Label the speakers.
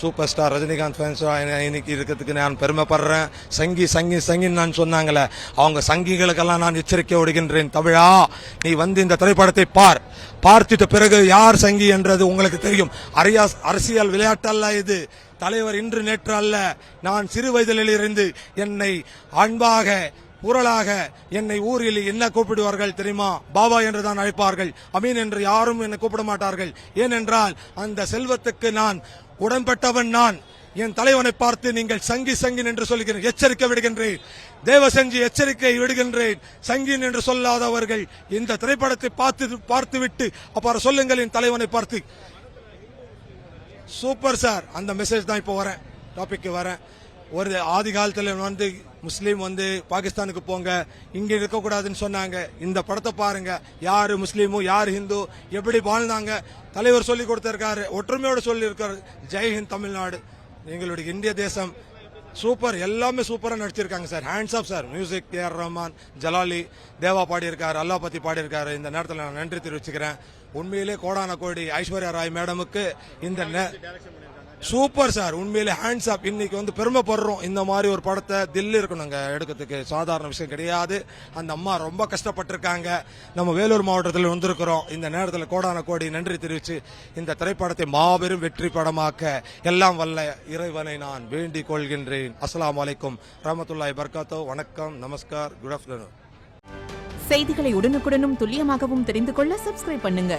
Speaker 1: Super star Rajinikanth ஃபேன்ஸாக இன்னைக்கு இருக்கிறதுக்கு நான் பெருமைப்படுறேன். சங்கி சங்கி சங்கின்னு நான் சொன்னாங்களே, அவங்க சங்கிகளுக்கெல்லாம் நான் எச்சரிக்கை விடுகின்றேன். தமிழா, நீ வந்து இந்த திரைப்படத்தை பார்த்துட்ட பிறகு யார் சங்கி என்றது உங்களுக்கு தெரியும். அரசியல் விளையாட்டல்ல இது. தலைவர் இன்று நேற்று அல்ல. நான் சிறு வயதிலிருந்து என்னை அன்பாக குரலாக என்னை ஊரில் என்ன கூப்பிடுவார்கள் தெரியுமா? பாபா என்று தான் அழைப்பார்கள். அமீன் என்று யாரும் என்னை கூப்பிட மாட்டார்கள். ஏனென்றால் அந்த செல்வத்துக்கு நான் உடன்பட்டவன். நான் என் தலைவனை பார்த்து நீங்கள் சங்கி சங்கின் என்று சொல்லுகிறேன். எச்சரிக்கை விடுகின்றேன். தேவ செஞ்சு எச்சரிக்கை விடுகின்றேன். சங்கின் என்று சொல்லாதவர்கள் இந்த திரைப்படத்தை பார்த்துவிட்டு அப்புறம் சொல்லுங்கள் என் தலைவனை பார்த்து. Super sir. அந்த மெசேஜ் தான் இப்போ வரேன், டாபிக் வரேன். ஒரு ஆதி காலத்தில் வந்து முஸ்லீம் வந்து பாகிஸ்தானுக்கு போங்க, இங்க இருக்கக்கூடாதுன்னு சொன்னாங்க. இந்த படத்தை பாருங்க, யாரு முஸ்லீமோ யாரு ஹிந்து எப்படி வாழ்ந்தாங்க தலைவர் சொல்லி கொடுத்திருக்காரு. ஒற்றுமையோடு சொல்லி இருக்காரு. ஜெய்ஹிந்த் தமிழ்நாடு, எங்களுடைய இந்திய தேசம். சூப்பர், எல்லாமே சூப்பரா நடிச்சிருக்காங்க sir. Hands off sir. Music A R Rahman, ஜலாலி, தேவா பாடியிருக்காரு, அல்லா பத்தி பாடியிருக்காரு. இந்த நேரத்தில் நான் நன்றி தெரிவிச்சுக்கிறேன். உண்மையிலே கோடான கோடி ஐஸ்வர்யா ராய் மேடமுக்கு இந்த சூப்பர் சார். உண்மையிலே ஹேண்ட்ஸ் ஆப். இன்னைக்கு வந்து பெருமைப்படுறோம். இந்த மாதிரி ஒரு படத்தை தில்லி இருக்கணுங்க எடுக்கிறதுக்கு சாதாரண விஷயம் கிடையாது. அந்த அம்மா ரொம்ப கஷ்டப்பட்டிருக்காங்க. நம்ம வேலூர் மாவட்டத்தில் வந்திருக்கிறோம். இந்த நேரத்தில் கோடான கோடி நன்றி தெரிவித்து இந்த திரைப்படத்தை மாபெரும் வெற்றி படமாக்க எல்லாம் வல்ல இறைவனை நான் வேண்டிக் கொள்கின்றேன். அஸ்ஸலாமு அலைக்கும் ரஹ்மத்துல்லாஹி வபரகாத்துஹு. வணக்கம், நமஸ்கார், குட் ஆஃப்டர்நூன்.
Speaker 2: செய்திகளை உடனுக்குடனும் துல்லியமாகவும் தெரிந்து கொள்ள சப்ஸ்கிரைப் பண்ணுங்க.